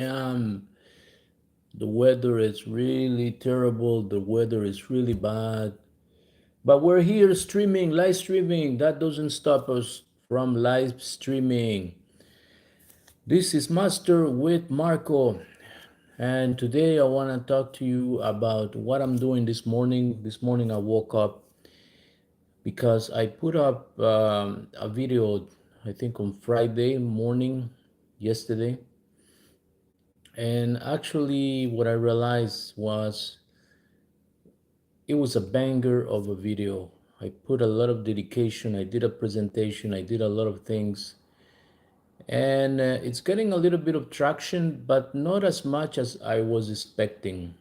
am. The weather is really terrible. The weather is really bad. But we're here streaming, live streaming. That doesn't stop us from live streaming. This is Master with Marco. And today I want to talk to you about what I'm doing this morning. This morning I woke up because I put up a video, I think on Friday morning, yesterday. And actually, what I realized was it was a banger of a video. I put a lot of dedication. I did a presentation. I did a lot of things. And it's getting a little bit of traction, but not as much as I was expecting.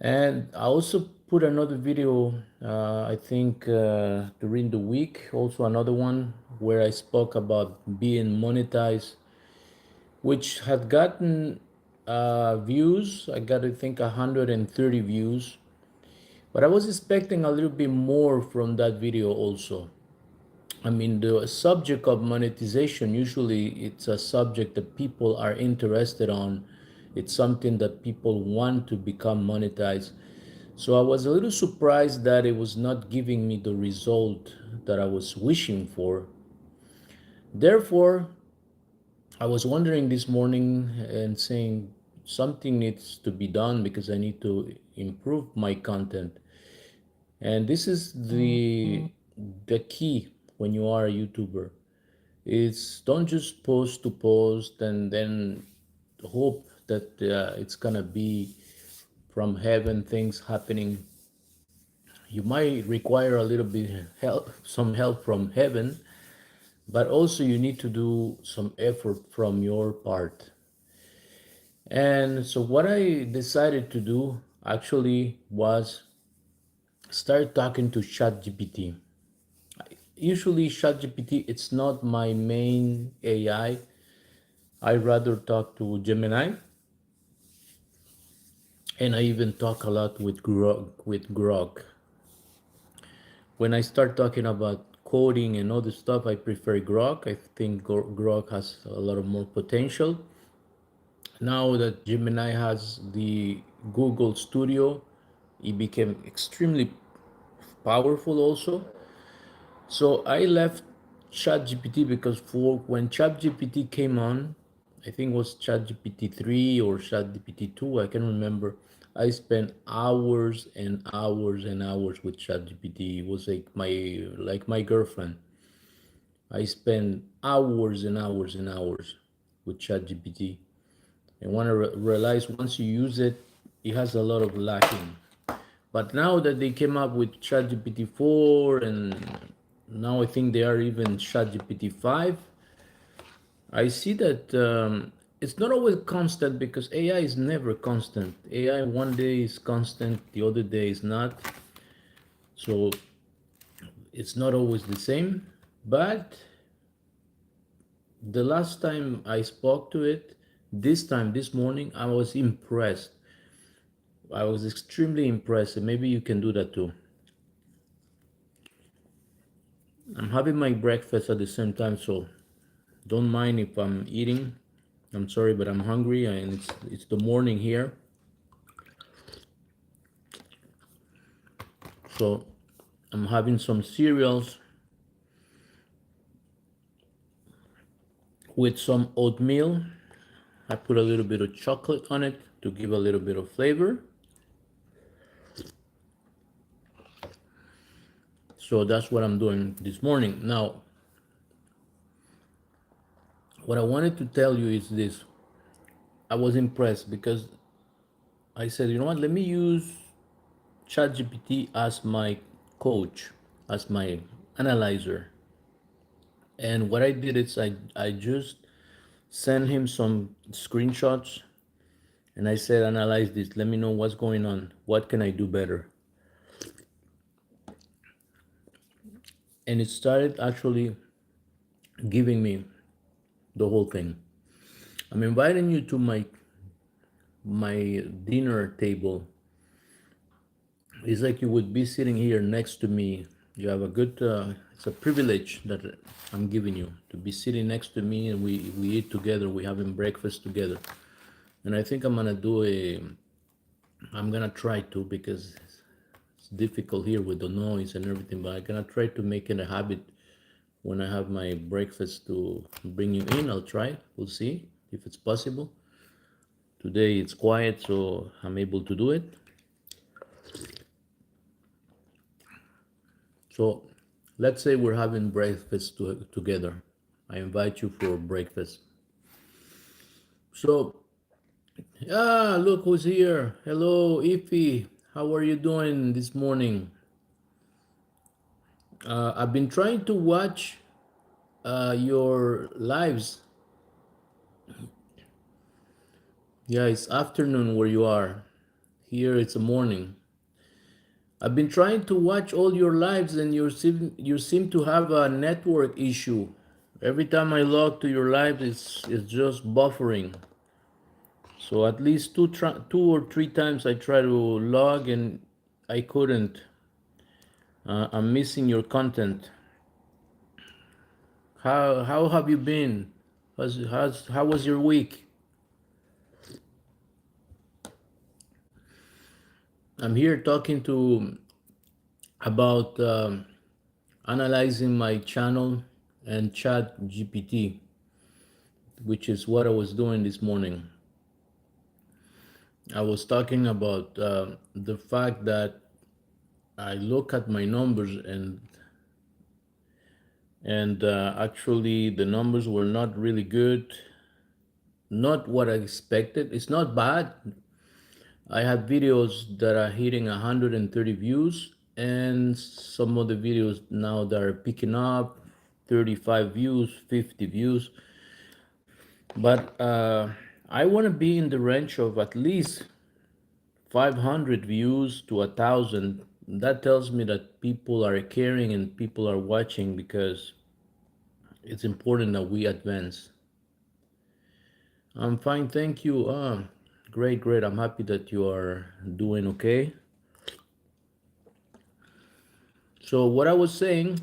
And I also put another video, I think during the week, also another one where I spoke about being monetized, which had gotten views. I got, I think, 130 views. But I was expecting a little bit more from that video also. I mean, the subject of monetization, usually it's a subject that people are interested on. It's something that people want to become monetized. So I was a little surprised that it was not giving me the result that I was wishing for. Therefore, I was wondering this morning and saying something needs to be done because I need to improve my content. And this is the key when you are a YouTuber. It's don't just post to post and then hope that it's gonna be from heaven things happening. You might require a little bit help, some help from heaven, but also you need to do some effort from your part. And so what I decided to do actually was start talking to ChatGPT. Usually ChatGPT, it's not my main AI. I rather talk to Gemini, and I even talk a lot with Grok. When I start talking about coding and other stuff, I prefer Grok. I think Grok has a lot of more potential. Now that Gemini has the Google Studio, it became extremely powerful also. So I left ChatGPT because for when ChatGPT came on, I think it was ChatGPT 3 or ChatGPT 2, I can remember. I spent hours and hours and hours with ChatGPT. It was like my girlfriend. I spent hours and hours and hours with ChatGPT. And when I realized once you use it, it has a lot of lacking. But now that they came up with ChatGPT 4 and now I think they are even ChatGPT 5, I see that it's not always constant because AI is never constant. AI one day is constant, the other day is not. So it's not always the same. But the last time I spoke to it, this time, this morning, I was impressed. I was extremely impressed. And maybe you can do that too. I'm having my breakfast at the same time, so don't mind if I'm eating. I'm sorry, but I'm hungry and it's the morning here. So I'm having some cereals with some oatmeal. I put a little bit of chocolate on it to give a little bit of flavor. So that's what I'm doing this morning. Now, what I wanted to tell you is this. I was impressed because I said, you know what, let me use ChatGPT as my coach, as my analyzer. And what I did is I just sent him some screenshots and I said, analyze this, let me know what's going on. What can I do better? And it started actually giving me the whole thing. I'm inviting you to my dinner table. It's like you would be sitting here next to me. You have a good it's a privilege that I'm giving you to be sitting next to me, and we eat together. We having breakfast together, and I think I'm gonna try to, because it's difficult here with the noise and everything. But I'm gonna try to make it a habit when I have my breakfast to bring you in. I'll try. We'll see if it's possible. Today it's quiet, so I'm able to do it. So let's say we're having breakfast together. I invite you for breakfast. So, look who's here. Hello, Ify. How are you doing this morning? I've been trying to watch your lives. Yeah, it's afternoon where you are. Here it's a morning. I've been trying to watch all your lives, and you seem to have a network issue. Every time I log to your live, it's just buffering. So at least two or three times I try to log and I couldn't. I'm missing your content. How have you been? How was your week? I'm here talking to about analyzing my channel and Chat GPT, which is what I was doing this morning. I was talking about the fact that I look at my numbers, and actually the numbers were not really good, not what I expected. It's not bad. I have videos that are hitting 130 views, and some of the videos now that are picking up 35 views, 50 views. But I want to be in the range of at least 500 views to 1,000. That tells me that people are caring and people are watching, because it's important that we advance. I'm fine, thank you. Great, great. I'm happy that you are doing okay. So what I was saying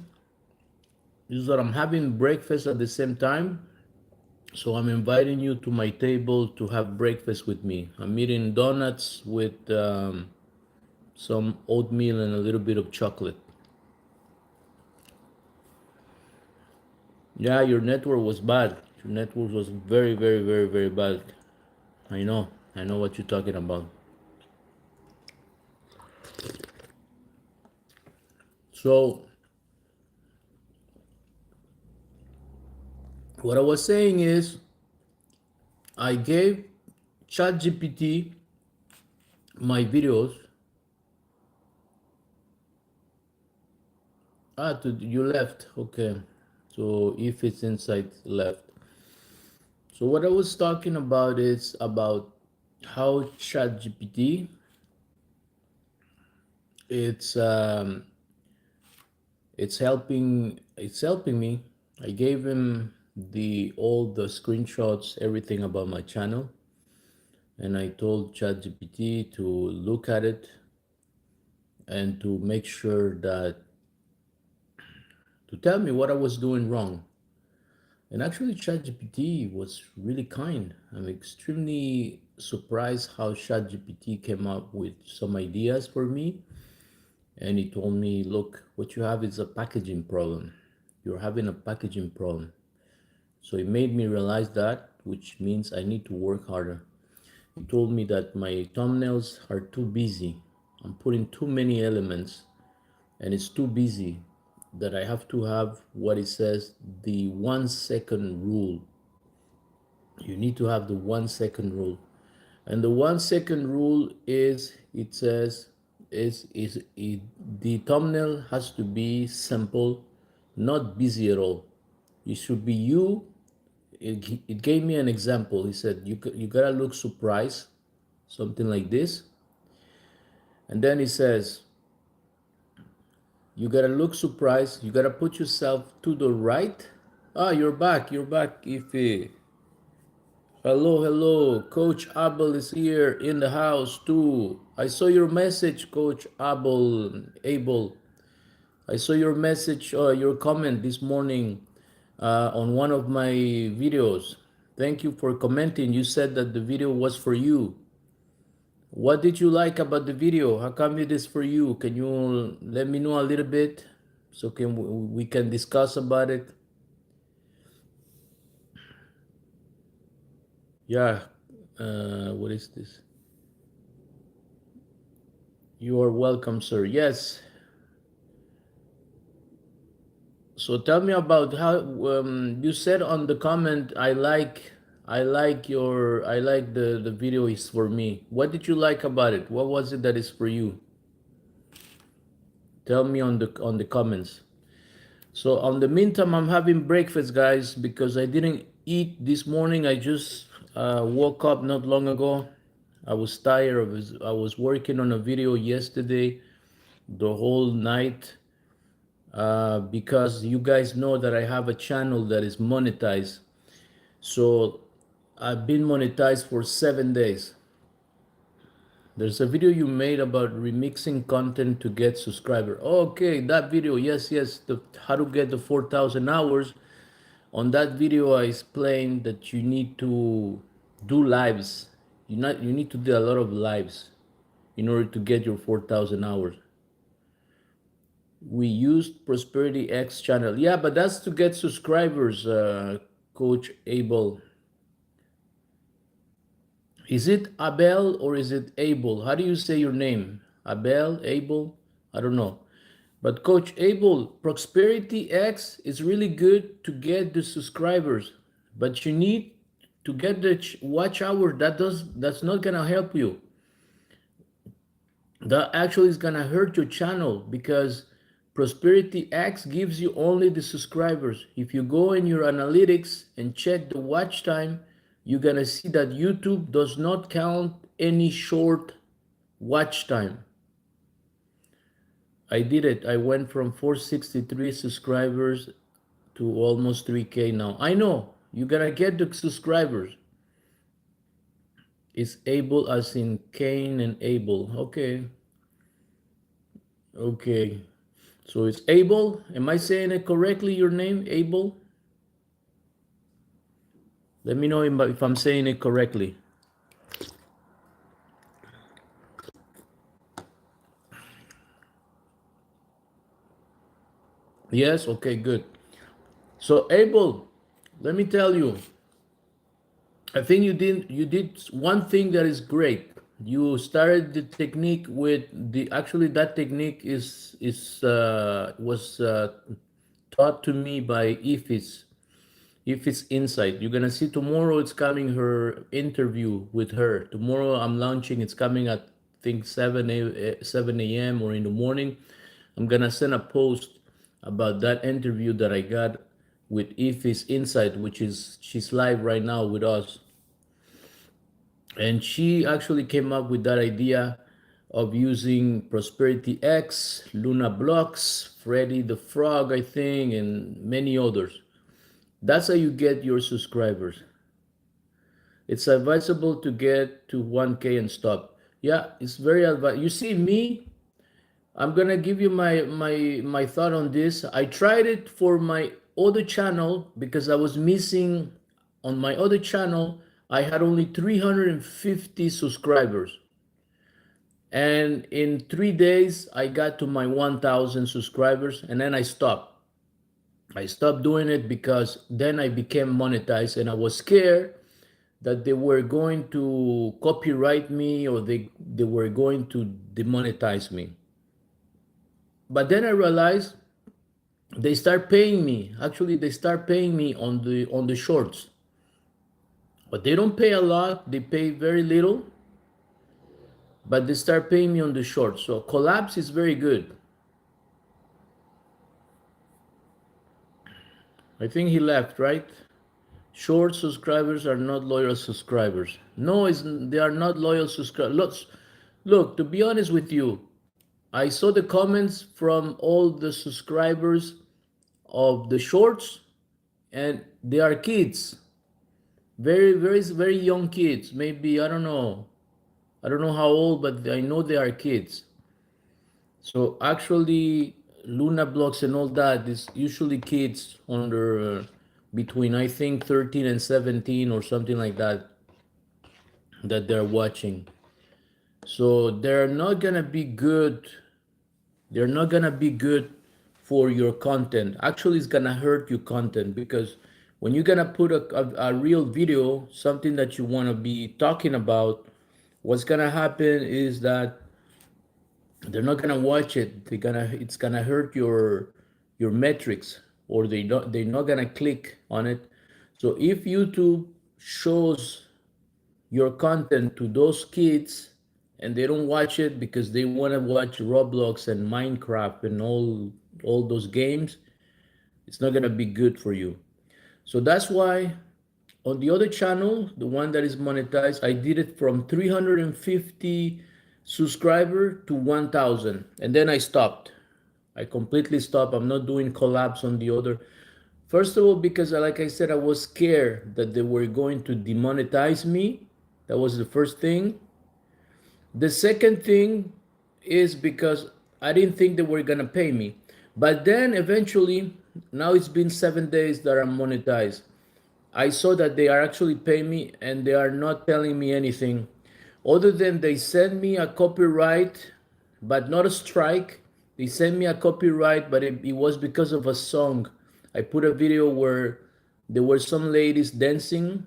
is that I'm having breakfast at the same time. So I'm inviting you to my table to have breakfast with me. I'm eating donuts with some oatmeal and a little bit of chocolate. Yeah, your network was bad. Your network was very, very, very, very bad. I know. I know what you're talking about. So what I was saying is, I gave ChatGPT my videos. You left. Okay. So if it's inside left. So what I was talking about is about how ChatGPT it's um, it's helping me. I gave him the all the screenshots, everything about my channel, and I told ChatGPT to look at it and to make sure that to tell me what I was doing wrong. And actually, ChatGPT was really kind. I'm extremely surprised how ChatGPT came up with some ideas for me. And he told me, look, what you have is a packaging problem. You're having a packaging problem. So it made me realize that, which means I need to work harder. He told me that my thumbnails are too busy. I'm putting too many elements and it's too busy, that I have to have what it says, the 1 second rule. You need to have the 1 second rule. And the 1 second rule is, it says, the thumbnail has to be simple, not busy at all. It should be you. It gave me an example. He said, you gotta look surprised, something like this. And then he says, you gotta look surprised. You gotta put yourself to the right. You're back. You're back, Ife. Hello, hello. Coach Abel is here in the house too. I saw your message, Coach Abel. I saw your message, your comment this morning on one of my videos. Thank you for commenting. You said that the video was for you. What did you like about the video? How come it is for you? Can you let me know a little bit so can we can discuss about it? Yeah. What is this? You are welcome, sir. Yes. So tell me about how you said on the comment. I like the video is for me. What did you like about it? What was it that is for you? Tell me on the comments. So on the meantime, I'm having breakfast, guys, because I didn't eat this morning. I just woke up not long ago. I was tired. I was working on a video yesterday the whole night because you guys know that I have a channel that is monetized. So I've been monetized for 7 days. There's a video you made about remixing content to get subscriber. Okay, that video. Yes, yes. How to get the 4,000 hours. On that video, I explained that you need to do lives. You need to do a lot of lives in order to get your 4,000 hours. We used Prosperity X channel. Yeah, but that's to get subscribers, Coach Abel. Is it Abel or is it Abel? How do you say your name? Abel, Abel? I don't know. But Coach Abel, Prosperity X is really good to get the subscribers, but you need to get the watch hour. That's not gonna help you. That actually is gonna hurt your channel because Prosperity X gives you only the subscribers. If you go in your analytics and check the watch time, you're gonna see that YouTube does not count any short watch time. I did it. I went from 463 subscribers to almost 3K now. I know you gotta get the subscribers. It's Abel as in Cain and Abel. Okay. Okay. So it's Abel. Am I saying it correctly, your name, Abel? Let me know if I'm saying it correctly. Yes? Okay, good. So Abel, let me tell you, I think you did one thing that is great. You started the technique with the actually that technique is was taught to me by Ifis Insight. You're gonna see tomorrow it's coming her interview with her. Tomorrow I'm launching, it's coming at I think 7 a.m. or in the morning. I'm gonna send a post about that interview that I got with Ifis Insight, which is she's live right now with us. And she actually came up with that idea of using Prosperity X, Luna Blocks, Freddy the Frog, I think, and many others. That's how you get your subscribers. It's advisable to get to 1K and stop. Yeah, it's very advisable. You see me, I'm gonna give you my thought on this. I tried it for my other channel because I was missing on my other channel. I had only 350 subscribers. And in 3 days, I got to my 1,000 subscribers and then I stopped. I stopped doing it because then I became monetized and I was scared that they were going to copyright me or they were going to demonetize me. But then I realized they start paying me. Actually, they start paying me on the shorts. But they don't pay a lot, they pay very little, but they start paying me on the shorts. So collapse is very good. I think he left, right? Short subscribers are not loyal subscribers. No, they are not loyal subscribers. Look, to be honest with you, I saw the comments from all the subscribers of the shorts, and they are kids, very, very, very young kids. Maybe I don't know how old, but I know they are kids. So actually, Luna blocks and all that is usually kids under between I think 13 and 17 or something like that that they're watching. So they're not gonna be good. They're not gonna be good for your content. Actually, it's gonna hurt your content because when you're gonna put a real video, something that you wanna be talking about, what's gonna happen is that they're not gonna watch it. It's gonna hurt your metrics, or they're not gonna click on it. So if YouTube shows your content to those kids and they don't watch it because they want to watch Roblox and Minecraft and all those games, it's not going to be good for you. So that's why on the other channel, the one that is monetized, I did it from 350 subscriber to 1000, and then I stopped. I completely stopped. I'm not doing collabs on the other. First of all, because like I said, I was scared that they were going to demonetize me. That was the first thing. The second thing is because I didn't think they were gonna pay me. But then eventually, now it's been 7 days that I'm monetized. I saw that they are actually paying me and they are not telling me anything other than they send me a copyright, but not a strike. They sent me a copyright, but it was because of a song. I put a video where there were some ladies dancing,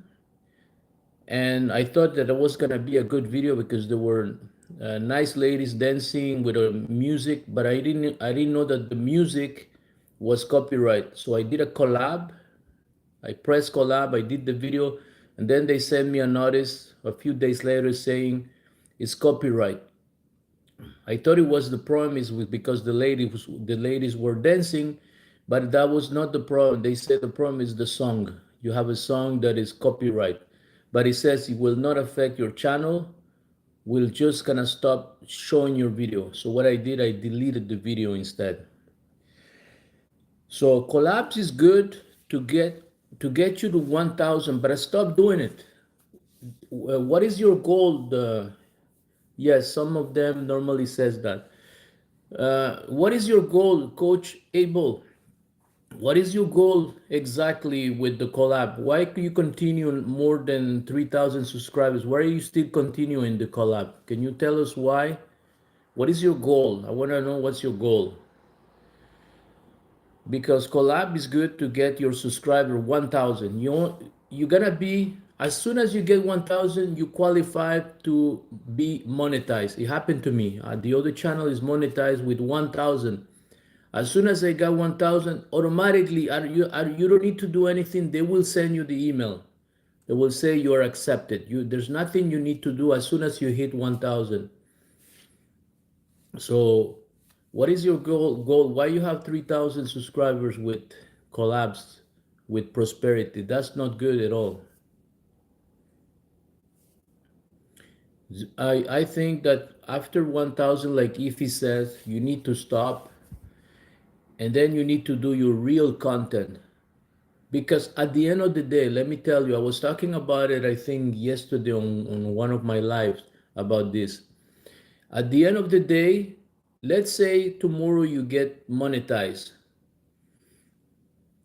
and I thought that it was gonna be a good video because there were nice ladies dancing with a music, but I didn't know that the music was copyright. So I did a collab. I pressed collab. I did the video, and then they sent me a notice a few days later saying it's copyright. I thought it was the problem is because the ladies were dancing, but that was not the problem. They said the problem is the song. You have a song that is copyright, but it says it will not affect your channel. We're just gonna stop showing your video. So what I did, I deleted the video instead. So collapse is good to get you to 1000, but I stopped doing it. What is your goal? Yes, some of them normally says that. What is your goal, Coach Abel? What is your goal exactly with the collab? Why do you continue more than 3,000 subscribers? Why are you still continuing the collab? Can you tell us why? What is your goal? I want to know what's your goal. Because collab is good to get your subscriber 1,000. You're gonna be, as soon as you get 1,000, you qualify to be monetized. It happened to me. The other channel is monetized with 1,000. As soon as I got 1,000, automatically, you don't need to do anything. They will send you the email. They will say you are accepted. There's nothing you need to do as soon as you hit 1,000. So, what is your goal? Why you have 3,000 subscribers with collabs, with prosperity? That's not good at all. I think that after 1,000, like Ify says, you need to stop, and then you need to do your real content. Because at the end of the day, let me tell you, I was talking about it, I think, yesterday on one of my lives about this. At the end of the day, let's say tomorrow you get monetized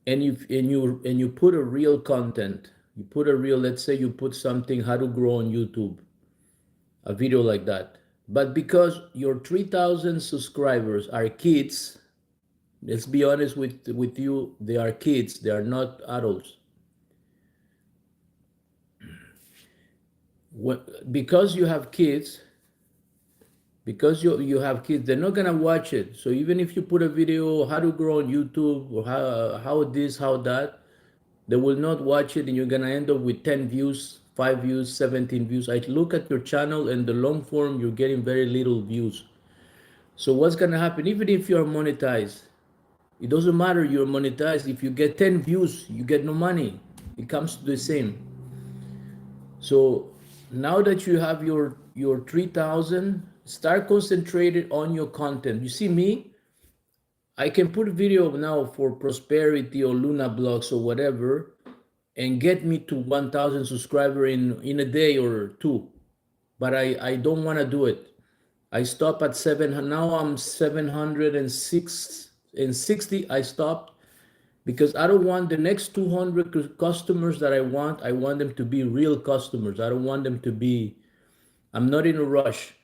and you put a real content. You put a real, let's say you put something how to grow on YouTube, a video like that. But because your 3,000 subscribers are kids, let's be honest with you, they are kids, they are not adults. Because you have kids, you have kids, they're not gonna watch it. So even if you put a video how to grow on YouTube or how this, how that, they will not watch it, and you're gonna end up with 10 views, 5 views, 17 views. I look at your channel and the long form, you're getting very little views. So what's gonna happen? Even if you're monetized, it doesn't matter you're monetized. If you get 10 views, you get no money. It comes to the same. So now that you have your 3,000, start concentrated on your content. You see me, I can put a video now for prosperity or Luna blocks or whatever and get me to 1,000 subscriber in a day or two. But I don't want to do it. I stop at 7. Now I'm 706 In 60, I stopped because I don't want the next 200 customers that I want them to be real customers. I don't want them to be, I'm not in a rush.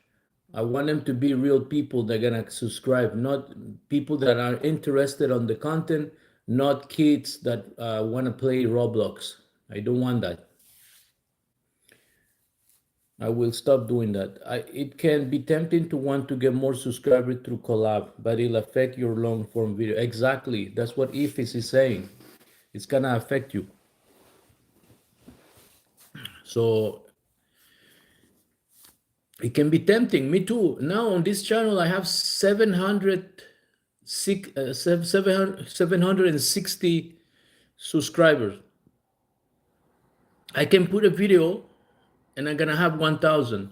I want them to be real people that are gonna subscribe, not people that are interested on the content, not kids that want to play Roblox. I don't want that. I will stop doing that. It can be tempting to want to get more subscribers through collab, but it'll affect your long form video. Exactly. That's what Ifis is saying. It's gonna affect you. So it can be tempting. Me too. Now on this channel, I have 760 subscribers. I can put a video and I'm gonna have 1,000.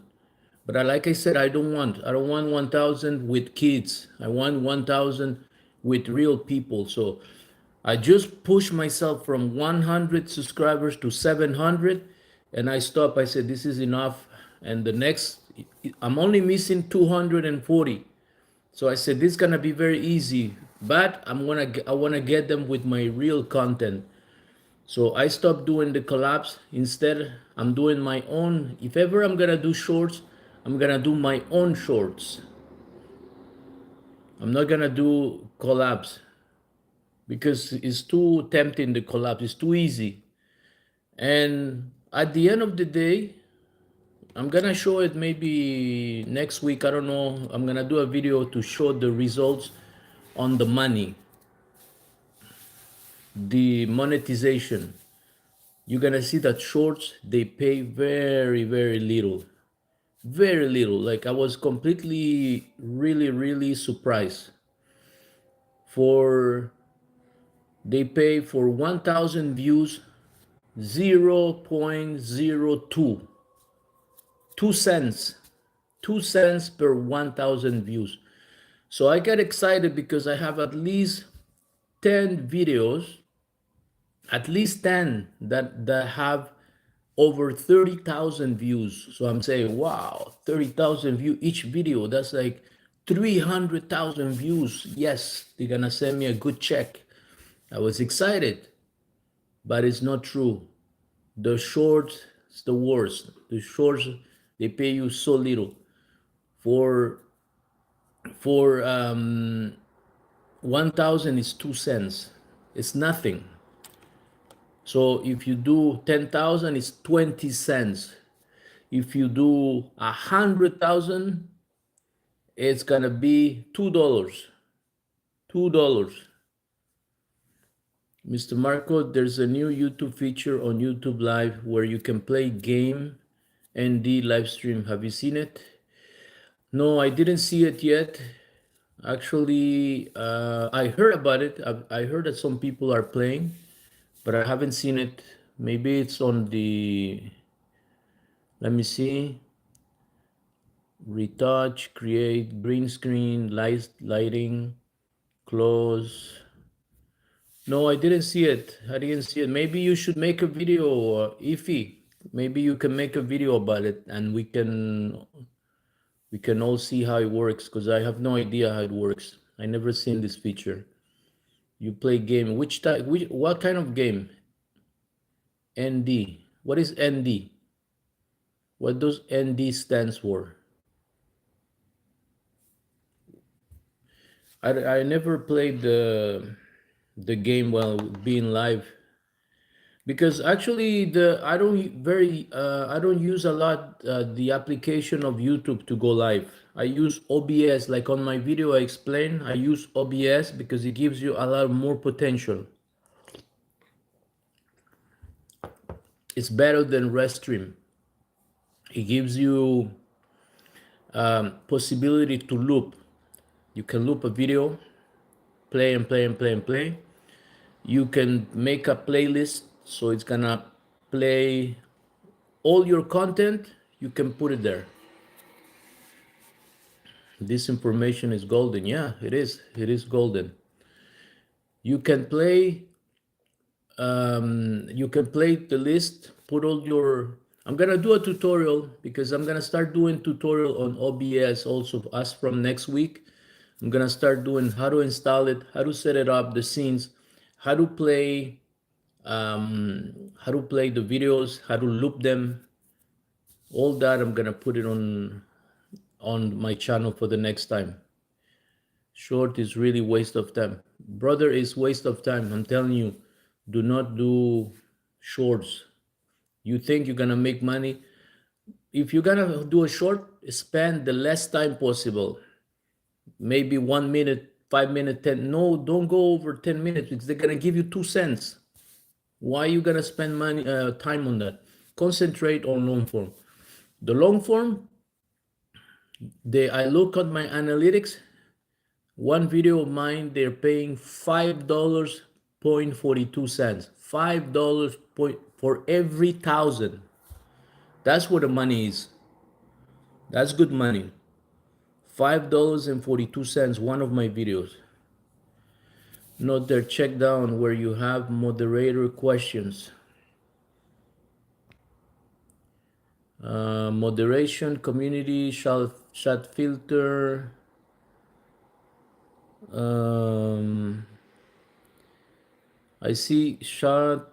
But like I said, I don't want 1,000 with kids. I want 1,000 with real people. So I just pushed myself from 100 subscribers to 700 and I stopped. I said, this is enough. And the next, I'm only missing 240. So I said, this is gonna be very easy, but I wanna get them with my real content. So I stopped doing the collabs. Instead, I'm doing my own. If ever I'm gonna do shorts, I'm gonna do my own shorts. I'm not gonna do collabs because it's too tempting. The collabs it's too easy. And at the end of the day, I'm gonna show it maybe next week. I don't know. I'm gonna do a video to show the results on the money, the monetization. You're gonna see that shorts they pay very, very little. Very little. Like I was completely, really surprised. For they pay for 1,000 views 0.02, 2 cents, 2 cents per 1,000 views. So I got excited because I have at least 10 videos, at least 10 that have over 30,000 views. So I'm saying, wow, 30,000 views each video. That's like 300,000 views. Yes, they're gonna send me a good check. I was excited, but it's not true. The shorts, it's the worst. The shorts, they pay you so little. For 1,000 is 2 cents. It's nothing. So if you do 10,000, it's 20 cents. If you do 100,000, it's gonna be $2. $2. Mr. Marco, there's a new YouTube feature on YouTube Live where you can play game ND live stream. Have you seen it? No, I didn't see it yet. Actually, I heard about it. I heard that some people are playing, but I haven't seen it. Maybe it's on the, let me see, retouch, create, green screen, lighting, close. No, I didn't see it. I didn't see it. Maybe you should make a video, Ify. Maybe you can make a video about it and we can all see how it works because I have no idea how it works. I never seen this feature. You play game. Which type? What kind of game? ND. What is ND? What does ND stands for? I never played the game while being live because actually I don't use a lot the application of YouTube to go live. I use OBS. Like on my video I explain, I use OBS because it gives you a lot more potential. It's better than Restream. It gives you possibility to loop. You can loop a video, play and play and play and play. You can make a playlist, so it's gonna play all your content. You can put it there. This information is golden. Yeah, it is. It is golden. You can play. You can play the list. Put all your. I'm gonna do a tutorial because I'm gonna start doing tutorial on OBS also as from next week. I'm gonna start doing how to install it, how to set it up, the scenes, how to play, how to play the videos, how to loop them. All that I'm gonna put it on my channel for the next time. Short is really waste of time. Brother, is waste of time. I'm telling you, do not do shorts. You think you're gonna make money? If you're gonna do a short, spend the less time possible. Maybe 1 minute, 5 minutes, 10. No, don't go over 10 minutes because they're gonna give you 2 cents. Why are you gonna spend money time on that? Concentrate on long form. The long form, I look at my analytics. One video of mine, they're paying $5.42. $5 for every 1,000. That's what the money is. That's good money. $5.42, one of my videos. Note there, check down where you have moderator questions. Moderation, community, chat filter. I see chat.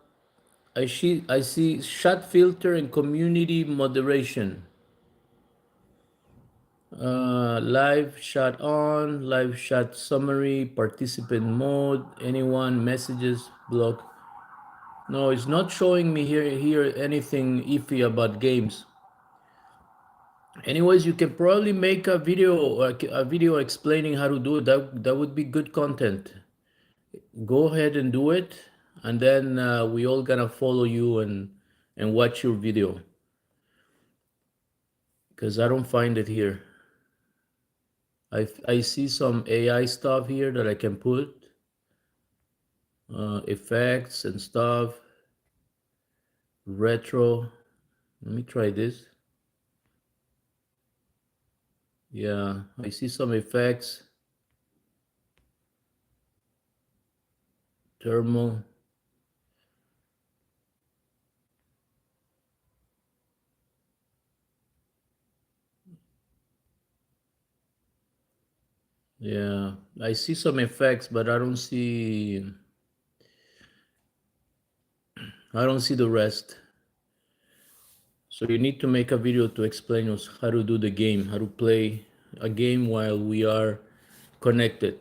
I see chat filter and community moderation. Live chat on, live chat summary, participant mode, anyone, messages, block. No, it's not showing me here anything iffy about games. Anyways, you can probably make a video explaining how to do it. That would be good content. Go ahead and do it, and then we all gonna follow you and watch your video because I don't find it here. I see some AI stuff here that I can put effects and stuff. Retro. Let me try this. Yeah, I see some effects. Thermal. Yeah, I see some effects, but I don't see the rest. So you need to make a video to explain us how to do the game, how to play a game while we are connected.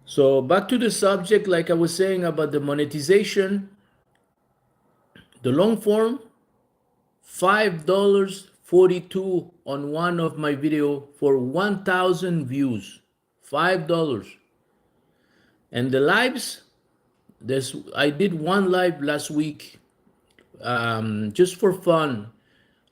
So back to the subject, like I was saying about the monetization, the long form, $5.42 on one of my video for 1,000 views. $5. And the lives, I did one live last week, just for fun.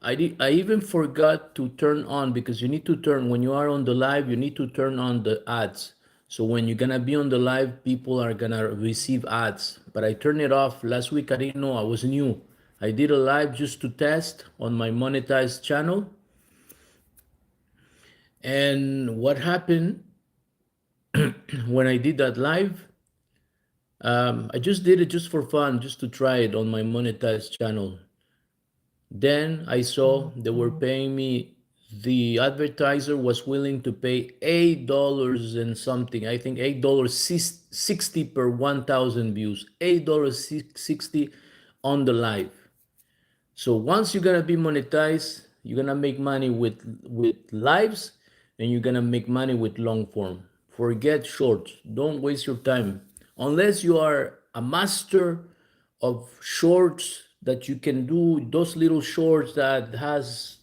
I even forgot to turn on, because you need to turn, when you are on the live, you need to turn on the ads. So when you're gonna be on the live, people are gonna receive ads. But I turned it off last week. I didn't know, I was new. I did a live just to test on my monetized channel. And what happened when I did that live, I just did it just for fun, just to try it on my monetized channel. Then I saw they were paying me, the advertiser was willing to pay $8 and something. I think $8.60 per 1,000 views. $8.60 on the live. So once you're gonna be monetized, you're gonna make money with lives, and you're gonna make money with long form. Forget shorts. Don't waste your time. Unless you are a master of shorts, that you can do those little shorts that has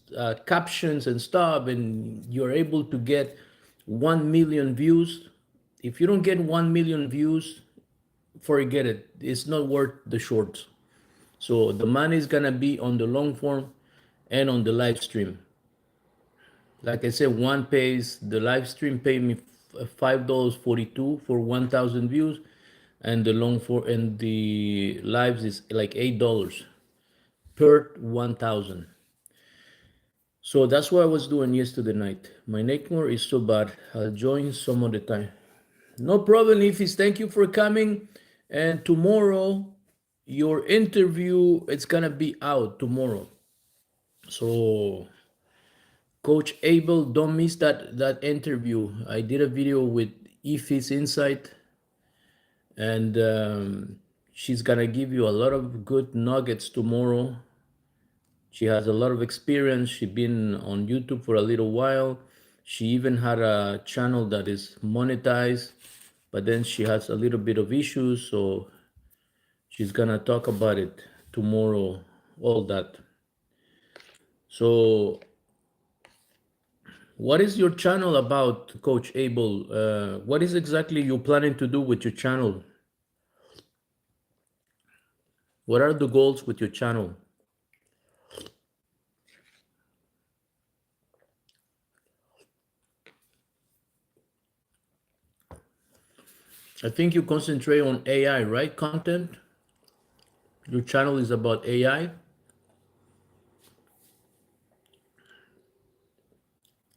captions and stuff, and you're able to get 1 million views. If you don't get 1 million views, forget it. It's not worth the shorts. So the money is gonna be on the long form and on the live stream. Like I said, one pays, the live stream paid me $5.42 for 1,000 views, and the lives is like $8 per 1,000. So that's what I was doing yesterday night. My network is so bad. I'll join some other time. No problem, Ifis. Thank you for coming. And tomorrow, your interview, it's gonna be out tomorrow. So Coach Abel, don't miss that interview. I did a video with Ife's Insight, and she's gonna give you a lot of good nuggets tomorrow. She has a lot of experience. She's been on YouTube for a little while. She even had a channel that is monetized, but then she has a little bit of issues, so she's gonna talk about it tomorrow, all that. So, what is your channel about, Coach Abel? What is exactly you planning to do with your channel? What are the goals with your channel? I think you concentrate on AI, right? Content. Your channel is about AI.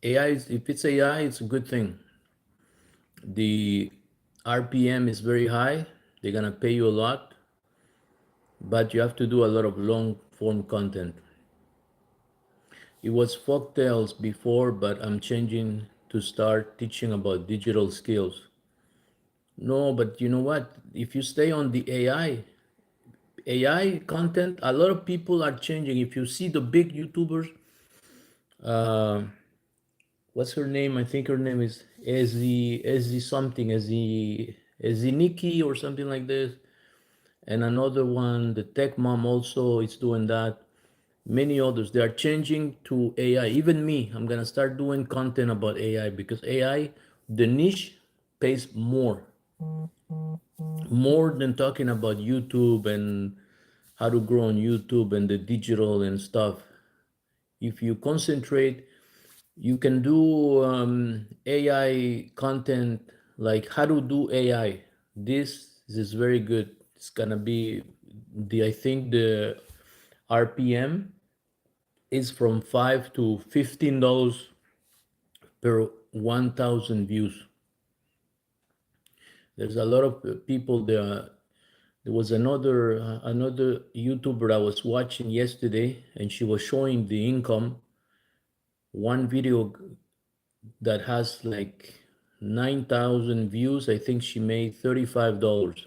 AI is, if it's AI, it's a good thing. The RPM is very high. They're gonna pay you a lot, but you have to do a lot of long form content. It was folktales before, but I'm changing to start teaching about digital skills. No, but you know what? If you stay on the AI content, a lot of people are changing. If you see the big YouTubers, uh, what's her name? I think her name is Ezzy something, Ezzy Nikki or something like this. And another one, the Tech Mom also is doing that. Many others, they are changing to AI. Even me, I'm gonna start doing content about AI because AI, the niche pays more than talking about YouTube and how to grow on YouTube and the digital and stuff. If you concentrate, you can do AI content like how to do AI. This is very good. It's gonna be I think the RPM is from $5 to $15 per 1,000 views. There's a lot of people there. There was another YouTuber I was watching yesterday, and she was showing the income. One video that has like 9,000 views. I think she made $35.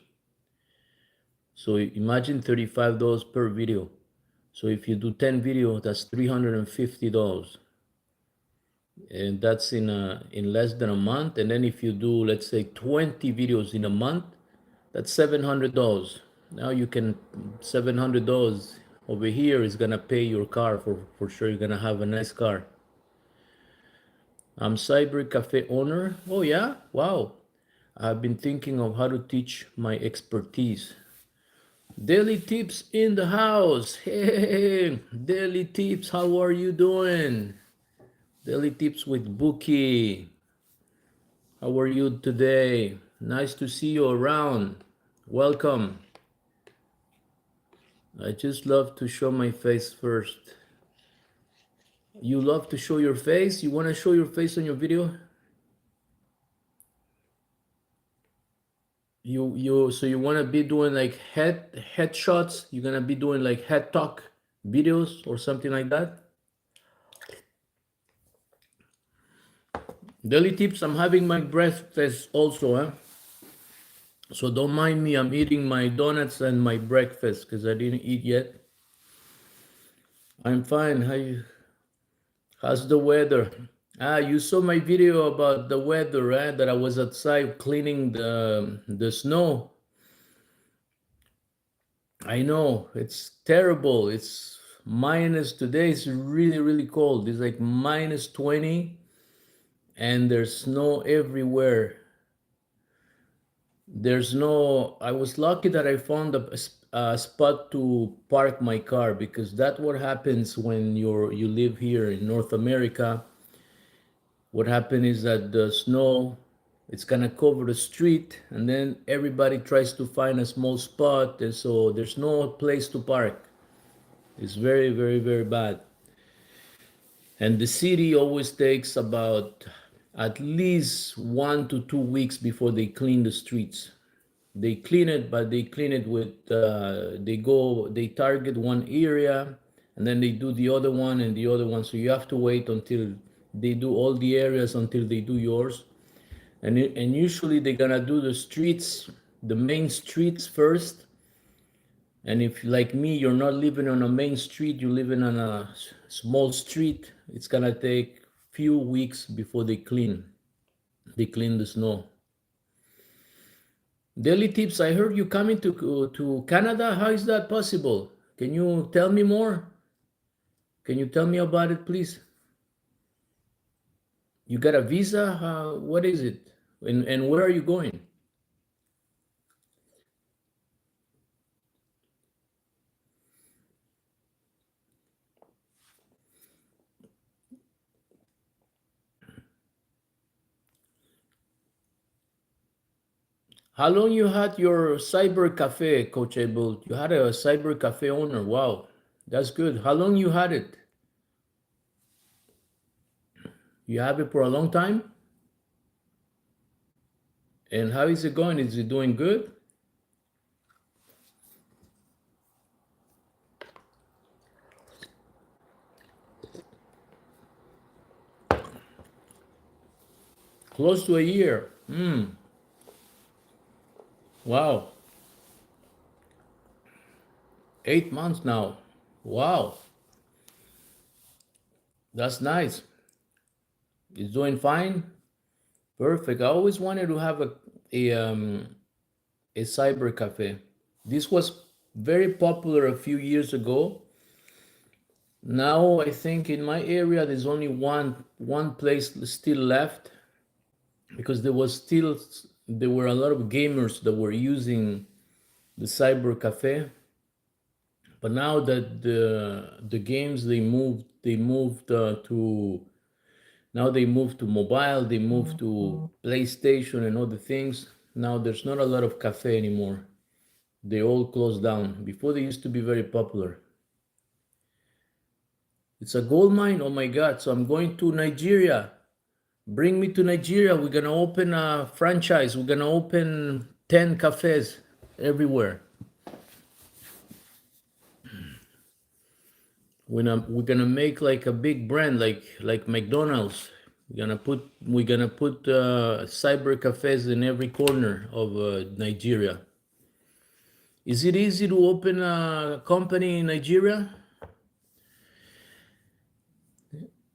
So imagine $35 per video. So if you do 10 videos, that's $350, and that's in less than a month. And then if you do, let's say, 20 videos in a month, that's $700. Now you can $700 over here is gonna pay your car for sure. You're gonna have a nice car. I'm Cyber Cafe owner. Oh yeah, wow. I've been thinking of how to teach my expertise. Daily tips in the house. Hey, daily tips. How are you doing? Daily tips with Bookie. How are you today? Nice to see you around. Welcome. I just love to show my face first. You love to show your face? You want to show your face on your video? So you want to be doing like headshots? You're gonna be doing like head talk videos or something like that? Daily tips. I'm having my breakfast also, huh? So don't mind me. I'm eating my donuts and my breakfast because I didn't eat yet. I'm fine. How's the weather? You saw my video about the weather, right? That I was outside cleaning the snow. I know it's terrible. It's minus today. It's really, really cold. It's like minus 20, and there's snow everywhere. There's no. I was lucky that I found a spot to park my car because that's what happens when you live here in North America. What happened is that the snow, it's gonna cover the street, and then everybody tries to find a small spot, and so there's no place to park. It's very, very, very bad. And the city always takes about at least 1 to 2 weeks before they clean the streets. They clean it, but they clean it with they target one area, and then they do the other one and the other one. So you have to wait until They do all the areas until they do yours. And usually they're gonna do the streets, the main streets first. And if like me, you're not living on a main street, you're living on a small street, it's gonna take few weeks before they clean. They clean the snow. Daily tips. I heard you coming to Canada. How is that possible? Can you tell me more? Can you tell me about it, please? You got a visa? What is it? And where are you going? How long you had your cyber cafe, Coach Abel? You had a cyber cafe owner. Wow, that's good. How long you had it? You have it for a long time? And how is it going? Is it doing good? Close to a year. Wow. 8 months now. Wow. That's nice. It's doing fine. Perfect. I always wanted to have a cyber cafe. This was very popular a few years ago. Now I think in my area there's only one place still left because there were a lot of gamers that were using the cyber cafe. But now that the games they moved to mobile, they moved to PlayStation and other things. Now there's not a lot of cafe anymore. They all closed down. Before they used to be very popular. It's a gold mine. Oh my God. So I'm going to Nigeria. Bring me to Nigeria. We're going to open a franchise. We're going to open 10 cafes everywhere. We're gonna make like a big brand like McDonald's. We're gonna put cyber cafes in every corner of Nigeria. Is it easy to open a company in Nigeria?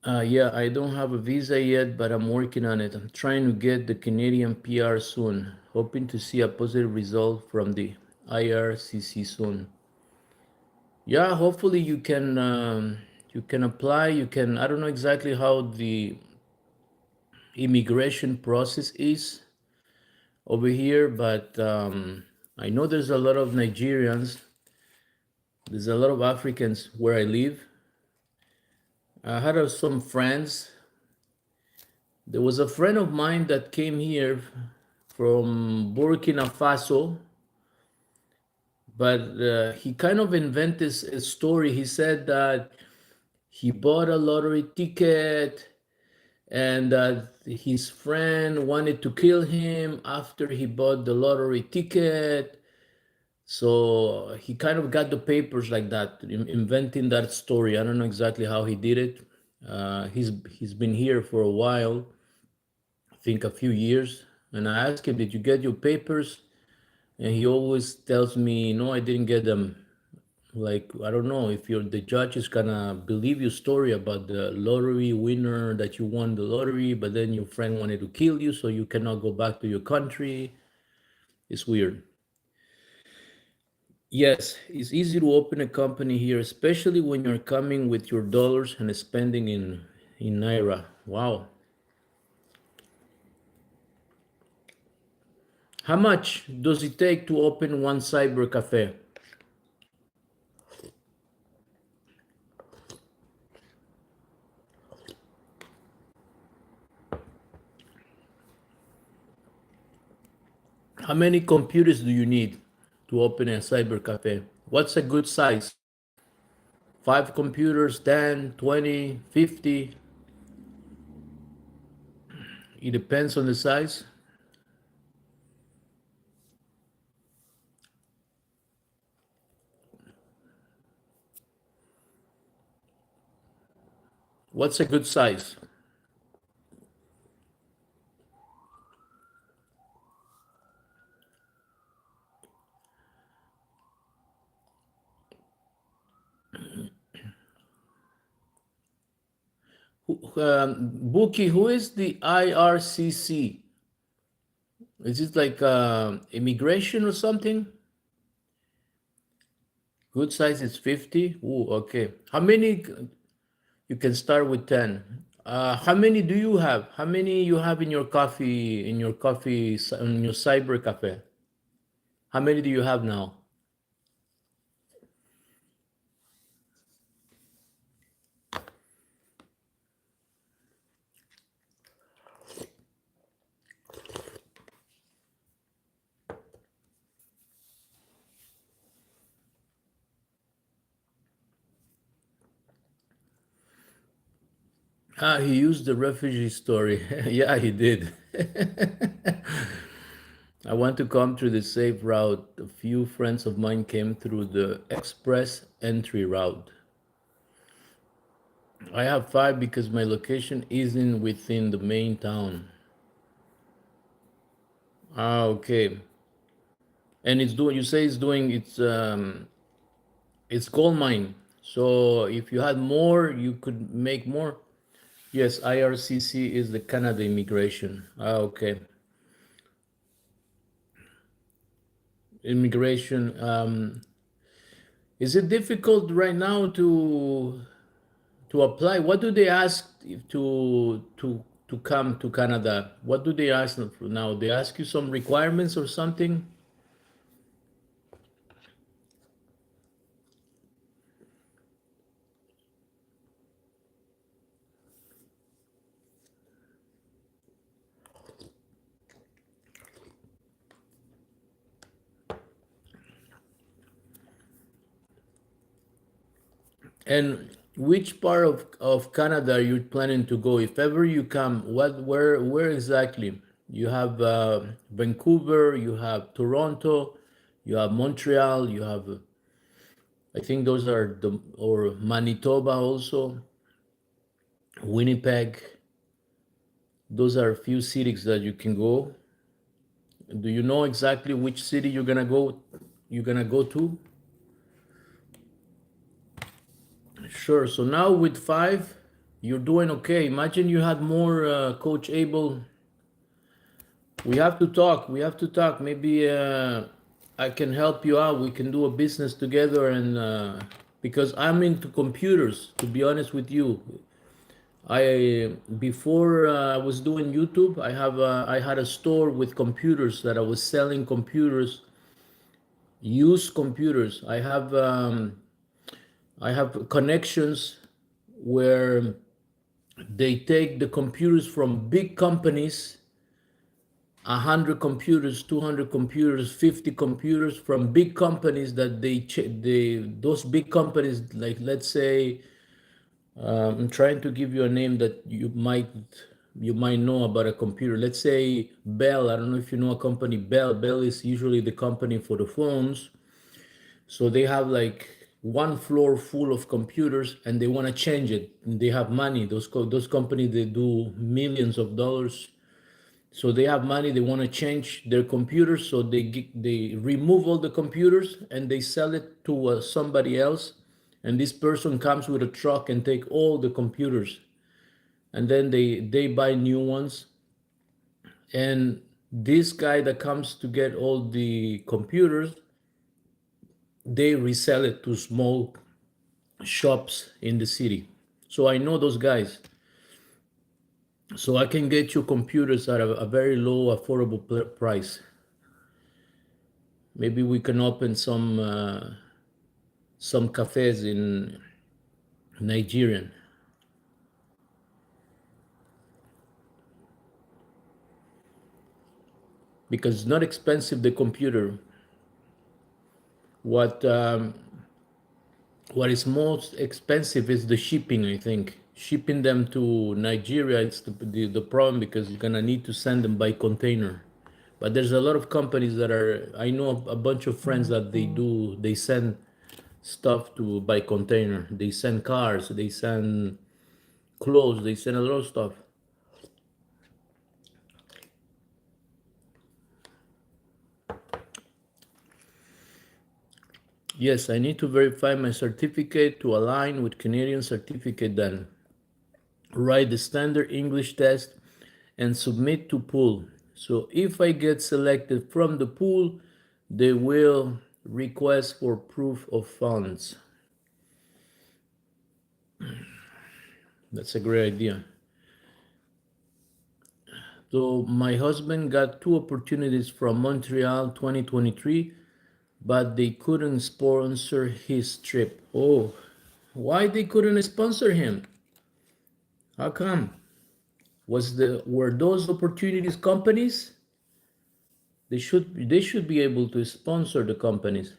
Yeah, I don't have a visa yet, but I'm working on it. I'm trying to get the Canadian PR soon, hoping to see a positive result from the IRCC soon. Yeah, hopefully you can apply. You can. I don't know exactly how the immigration process is over here, but I know there's a lot of Nigerians. There's a lot of Africans where I live. I had some friends. There was a friend of mine that came here from Burkina Faso, but he kind of invented a story. He said that he bought a lottery ticket and that his friend wanted to kill him after he bought the lottery ticket. So he kind of got the papers like that, inventing that story. I don't know exactly how he did it. He's been here for a while, I think a few years. And I asked him, "Did you get your papers?" And he always tells me, "No, I didn't get them." Like I don't know if the judge is gonna believe your story about the lottery winner that you won the lottery, but then your friend wanted to kill you, so you cannot go back to your country. It's weird. Yes, it's easy to open a company here, especially when you're coming with your dollars and spending in naira. Wow. How much does it take to open one cyber cafe? How many computers do you need to open a cyber cafe? What's a good size? 5 computers, 10, 20, 50? It depends on the size. What's a good size? Buki, who is the IRCC? Is it like immigration or something? Good size is 50. Ooh, okay. How many? You can start with 10. How many do you have? How many you have in your coffee, in your cyber cafe? How many do you have now? Ah, he used the refugee story. Yeah, he did. I want to come through the safe route. A few friends of mine came through the express entry route. I have five because my location isn't within the main town. Ah, okay. And it's doing. You say it's gold mine. So if you had more, you could make more. Yes, IRCC is the Canada immigration. Ah, okay. Immigration. Is it difficult right now to apply? What do they ask to come to Canada? What do they ask now? They ask you some requirements or something? And which part of Canada are you planning to go? If ever you come, where exactly? You have Vancouver, you have Toronto, you have Montreal, you have I think those are the or Manitoba also, Winnipeg. Those are a few cities that you can go. Do you know exactly which city you're gonna go to? Sure. So now with five, you're doing okay. Imagine you had more, Coach Abel. We have to talk. We have to talk. Maybe I can help you out. We can do a business together, and because I'm into computers, to be honest with you, I before I was doing YouTube, I had a store with computers that I was selling computers, used computers. I have connections where they take the computers from big companies, 100 computers, 200 computers, 50 computers from big companies that those big companies, like let's say, I'm trying to give you a name that you might know about a computer. Let's say Bell. I don't know if you know a company, Bell. Bell is usually the company for the phones. So they have like one floor full of computers and they want to change it. And they have money. Those companies, they do millions of dollars. So they have money. They want to change their computers. So they remove all the computers and they sell it to somebody else. And this person comes with a truck and take all the computers. And then they buy new ones. And this guy that comes to get all the computers, they resell it to small shops in the city. So I know those guys. So I can get you computers at a very low, affordable price. Maybe we can open some cafes in Nigerian because it's not expensive. The computer. What what is most expensive is the shipping. I think shipping them to Nigeria. It's the problem because you're gonna need to send them by container. But there's a lot of companies that are. I know a bunch of friends that they send stuff to by container. They send cars, they send clothes, they send a lot of stuff. Yes, I need to verify my certificate to align with Canadian certificate then. write the standard English test, and submit to pool. So if I get selected from the pool, they will request for proof of funds. That's a great idea. So my husband got two opportunities from Montreal 2023, but they couldn't sponsor his trip. Oh, why they couldn't sponsor him? How come? Were those opportunities companies? They should be able to sponsor the companies.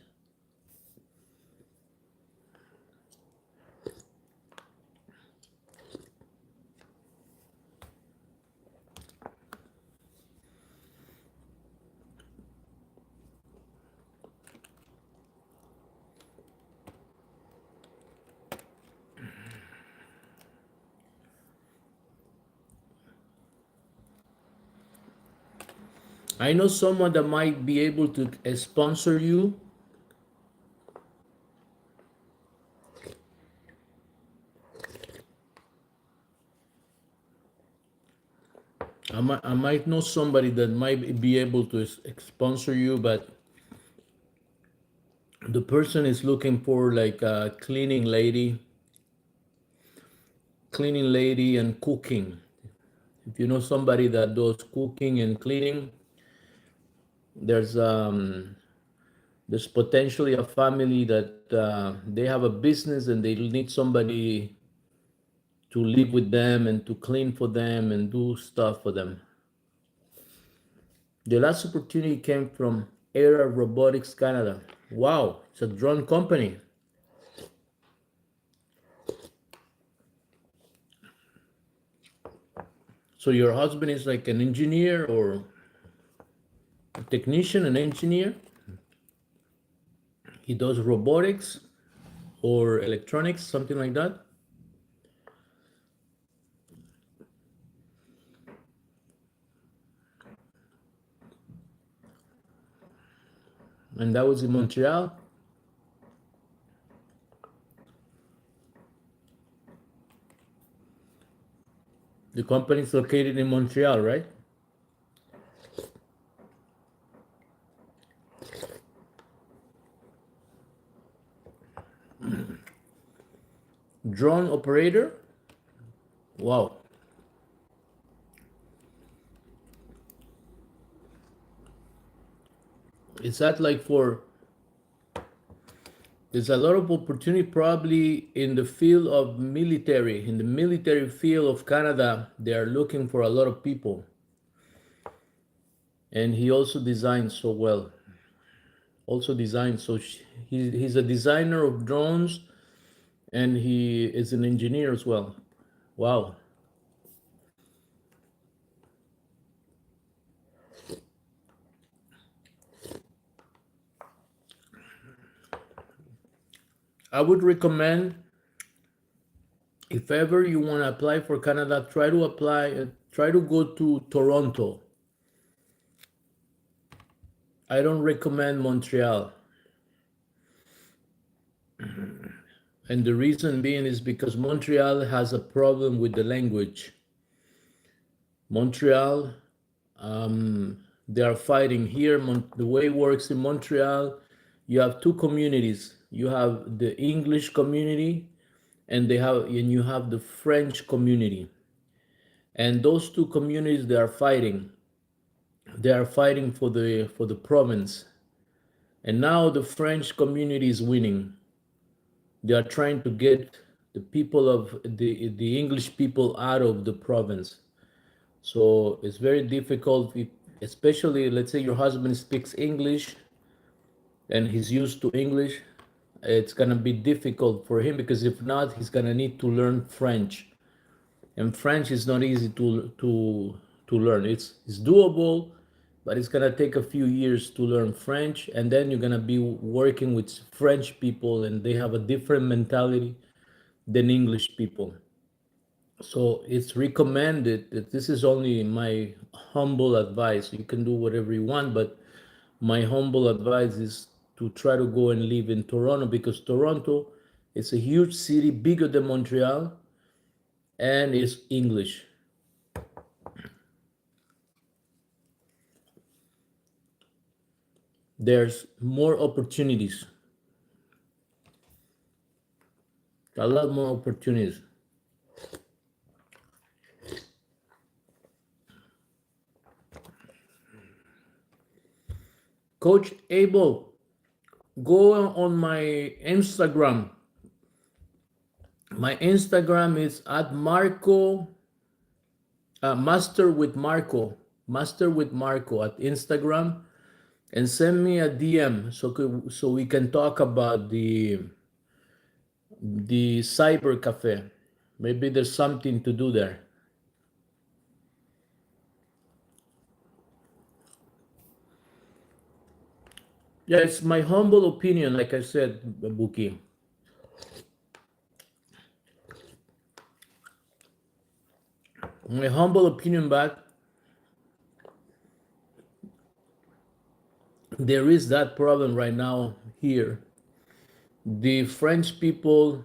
I know someone that might be able to sponsor you. I might know somebody that might be able to sponsor you, but the person is looking for like a cleaning lady and cooking. If you know somebody that does cooking and cleaning, there's there's potentially a family that they have a business and they need somebody to live with them and to clean for them and do stuff for them. The last opportunity came from Era Robotics Canada. Wow, it's a drone company. So your husband is like an engineer or a technician, an engineer. He does robotics or electronics, something like that. And that was in Montreal. The company is located in Montreal, right? Drone operator. Wow. Is that like for there's a lot of opportunity probably in the field of military. In the military field of Canada, they are looking for a lot of people. And he also designs so well. Also designs. So he's a designer of drones and he is an engineer as well. Wow. I would recommend if ever you want to apply for Canada, try to go to Toronto. I don't recommend Montreal. And the reason being is because Montreal has a problem with the language. Montreal, they are fighting here. The way it works in Montreal, you have two communities. You have the English community, and you have the French community. And those two communities, they are fighting. They are fighting for the province. And now the French community is winning. They are trying to get the people of the English people out of the province. So it's very difficult, especially let's say your husband speaks English and he's used to English. It's gonna be difficult for him because if not, he's gonna need to learn French, and French is not easy to learn. It's doable, but it's gonna take a few years to learn French, and then you're gonna be working with French people, and they have a different mentality than English people. So it's recommended that this is only my humble advice. You can do whatever you want, but my humble advice is to try to go and live in Toronto because Toronto is a huge city, bigger than Montreal, and it's English. There's more opportunities, a lot more opportunities. Coach Abel, go on my Instagram. My Instagram is at Marco, Master with Marco at Instagram, and send me a DM so we can talk about the cyber cafe. Maybe there's something to do there. Yeah, it's my humble opinion, like I said, Buki. My humble opinion back, there is that problem right now here. The French people,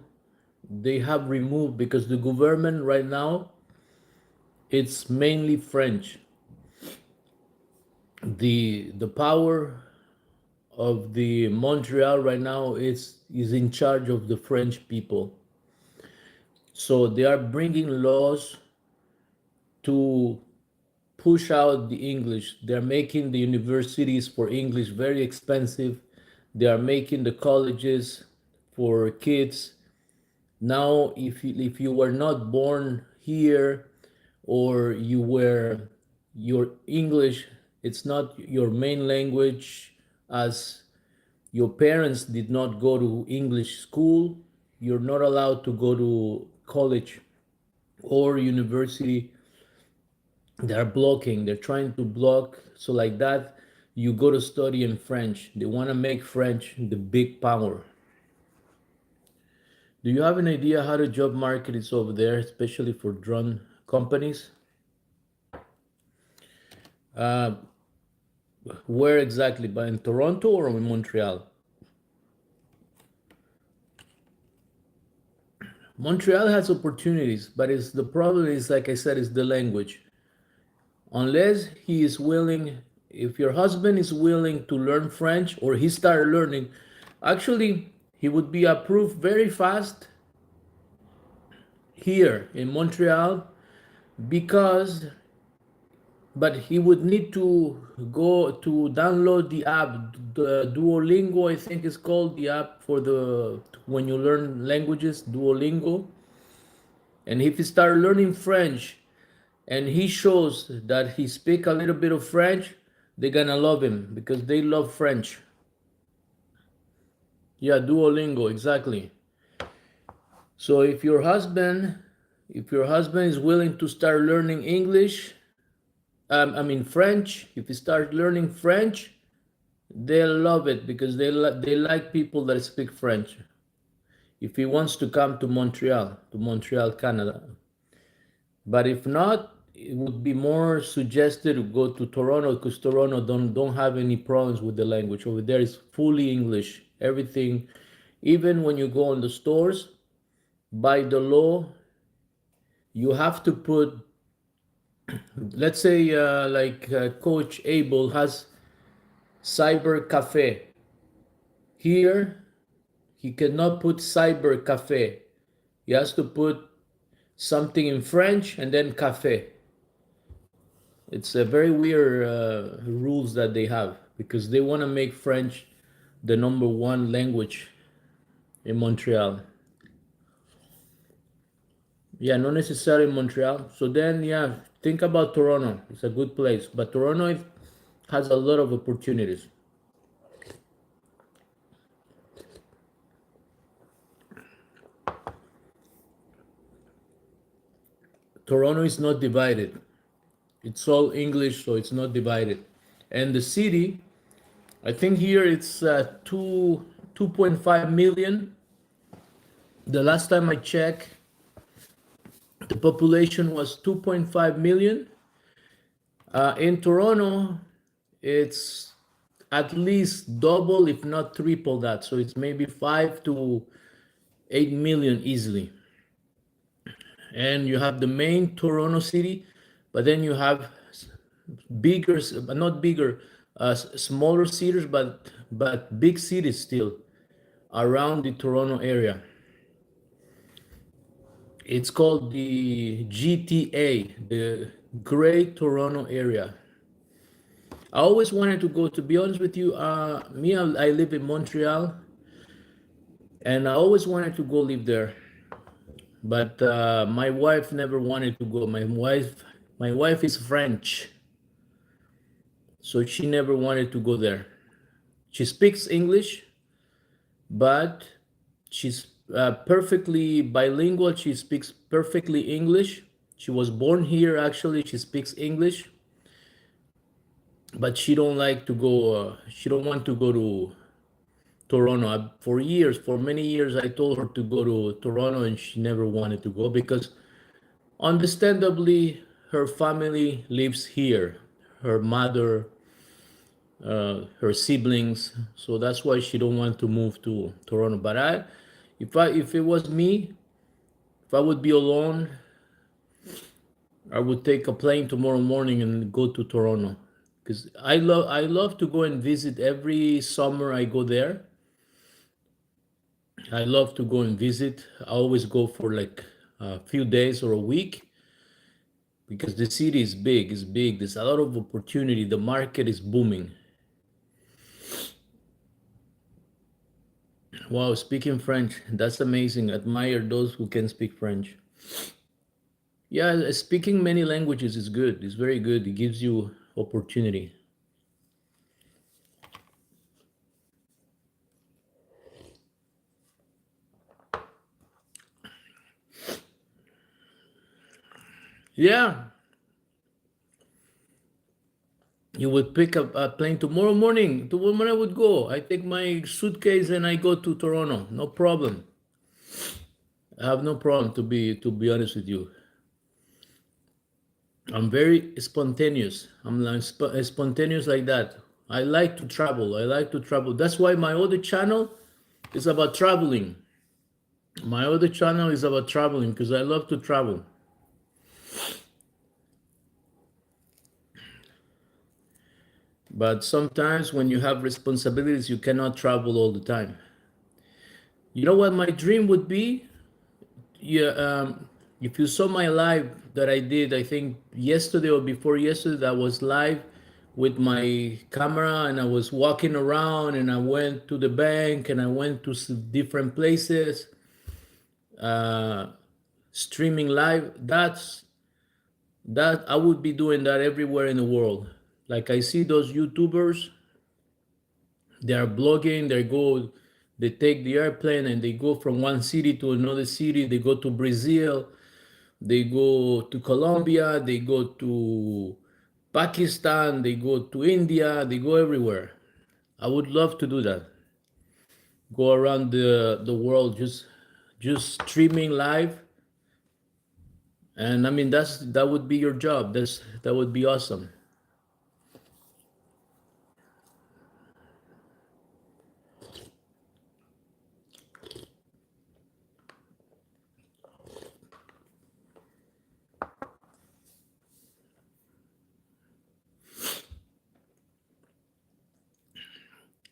they have removed, because the government right now, it's mainly French. The power of the Montreal right now is in charge of the French people. So they are bringing laws to push out the English. They're making the universities for English very expensive. They are making the colleges for kids. Now, if you were not born here, or your English, it's not your main language, as your parents did not go to English school, you're not allowed to go to college or university. They're trying to block, so like that you go to study in French. They want to make French the big power. Do you have an idea how the job market is over there, especially for drone companies? uh, where exactly, but in Toronto or in Montreal? Montreal has opportunities, but it's the problem is, like I said, is the language. Unless he is willing, if your husband is willing to learn French, or he started learning, actually he would be approved very fast here in Montreal, because but he would need to go to download the app, the Duolingo, I think is called, the app for the when you learn languages, Duolingo. And if he start learning French and he shows that he speak a little bit of French, they're gonna love him because they love French. Yeah, Duolingo, exactly. So if your husband is willing to start learning English, I mean French, if he starts learning French, they'll love it because they like people that speak French. If he wants to come to Montreal, Canada. But if not, it would be more suggested to go to Toronto, because Toronto don't have any problems with the language. Over there is fully English. Everything, even when you go in the stores, by the law, you have to put, let's say, Coach Abel has cyber cafe. Here, he cannot put cyber cafe. He has to put something in French and then cafe. It's a very weird rules that they have, because they want to make French the number one language in Montreal. Yeah, not necessarily in Montreal. So then, yeah, think about Toronto. It's a good place, but Toronto has a lot of opportunities. Toronto is not divided. It's all English, so it's not divided. And the city, I think here it's 2.5 million. The last time I checked, the population was 2.5 million. In Toronto, it's at least double, if not triple that. So it's maybe 5 to 8 million easily. and you have the main Toronto city, but then you have bigger, not bigger, smaller cities, but big cities still around the Toronto area. It's called the GTA, the Great Toronto Area. I always wanted to go. To be honest with you, I live in Montreal, and I always wanted to go live there. But my wife never wanted to go. My wife is French, so she never wanted to go there. She speaks English, but she's perfectly bilingual. She speaks perfectly English. She was born here actually. She speaks English, but she don't like to go. She don't want to go to Toronto. For years, for many years, I told her to go to Toronto, and she never wanted to go because, understandably, her family lives here. Her mother, her siblings, so that's why she don't want to move to Toronto. But if it was me, if I would be alone, I would take a plane tomorrow morning and go to Toronto because I love to go and visit every summer. I go there. I love to go and visit. I always go for like a few days or a week because the city is big. It's big. There's a lot of opportunity. The market is booming. Wow, speaking French, that's amazing. Admire those who can speak French. Yeah, speaking many languages is good. It's very good. It gives you opportunity. Yeah, you would pick up a plane tomorrow morning. Tomorrow morning I would go. I take my suitcase and I go to Toronto. No problem. I have no problem to be honest with you. I'm very spontaneous. I'm like spontaneous like that. I like to travel. I like to travel. That's why my other channel is about traveling. My other channel is about traveling because I love to travel. But sometimes when you have responsibilities, you cannot travel all the time. You know what my dream would be? Yeah, if you saw my live that I did, I think yesterday or before yesterday, I was live with my camera and I was walking around and I went to the bank and I went to different places, uh, streaming live. That I would be doing that everywhere in the world. Like I see those YouTubers, they are blogging, they take the airplane and they go from one city to another city. They go to Brazil, they go to Colombia, they go to Pakistan, they go to India, they go everywhere. I would love to do that. Go around the world just streaming live. And I mean that would be your job. That would be awesome.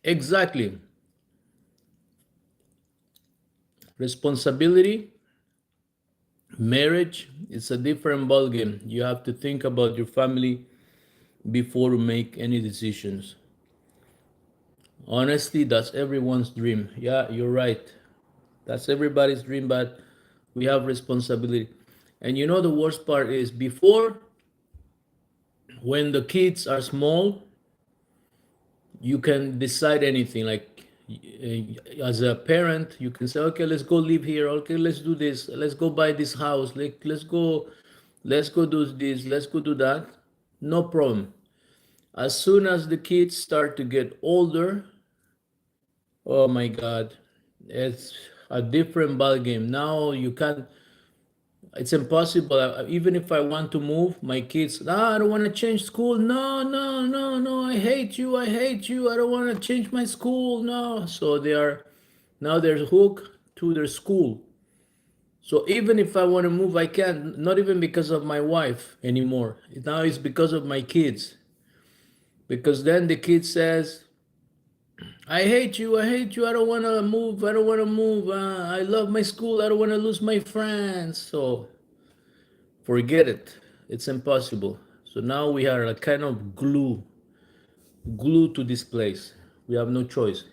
Exactly. Responsibility, marriage, it's a different ballgame. You have to think about your family before you make any decisions. Honestly, that's everyone's dream. Yeah, you're right. That's everybody's dream, but we have responsibility. And you know the worst part is before, when the kids are small, you can decide anything. Like as a parent, you can say, okay, let's go live here. Okay, let's do this. Let's go buy this house. Let's go do this. Let's go do that. No problem. As soon as the kids start to get older, oh my God, it's a different ball game. Now you can't. It's impossible. Even if I want to move, my kids, I don't want to change school. No, no, no, no. I hate you. I hate you. I don't want to change my school. No. So they're hooked to their school. So even if I want to move, I can't, not even because of my wife anymore. Now it's because of my kids. Because then the kid says, I hate you, I hate you, I don't want to move, I don't want to move. I love my school, I don't want to lose my friends. So forget it. It's impossible. So now we are a kind of glue to this place. We have no choice.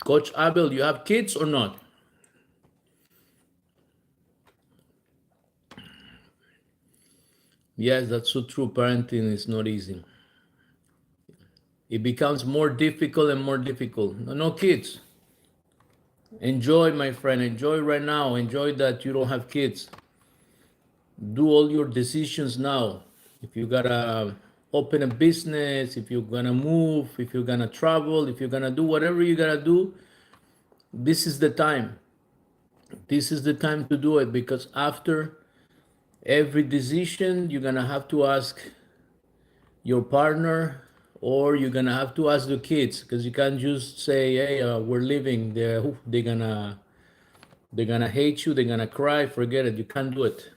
Coach Abel, you have kids or not? Yes, that's so true. Parenting is not easy. It becomes more difficult and more difficult. No, no kids. Enjoy, my friend. Enjoy right now. Enjoy that you don't have kids. Do all your decisions now. If you gotta open a business, if you're gonna move, if you're gonna travel, if you're gonna do whatever you gotta do, this is the time. This is the time to do it, because after every decision, you're gonna have to ask your partner, or you're gonna have to ask the kids, because you can't just say, hey, we're leaving. They're gonna hate you, they're gonna cry. Forget it. You can't do it.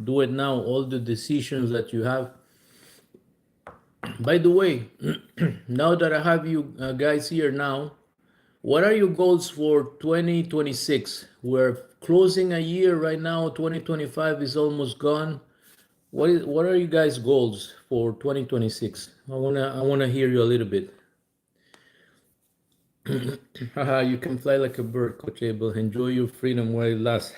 Do it now. All the decisions that you have. By the way, now that I have you guys here now, what are your goals for 2026? We're closing a year right now. 2025 is almost gone. What are you guys' goals for 2026? I wanna hear you a little bit. Haha, you can fly like a bird, Coach Abel. Enjoy your freedom while it lasts.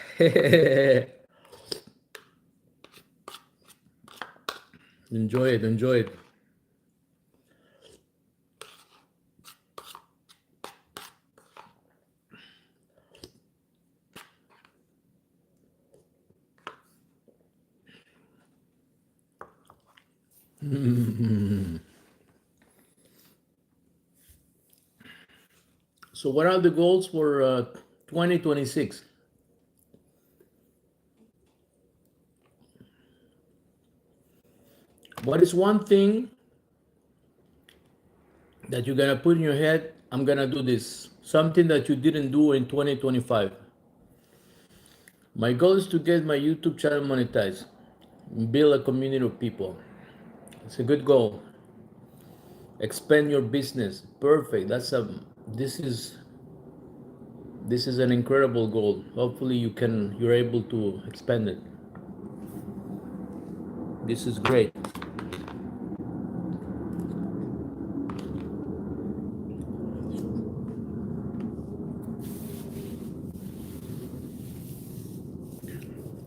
Enjoy it, enjoy it. So, what are the goals for 2026? What is one thing that you're gonna put in your head? I'm gonna do this. Something that you didn't do in 2025. My goal is to get my YouTube channel monetized, build a community of people. It's a good goal. Expand your business. Perfect. This is an incredible goal. Hopefully you're able to expand it. This is great.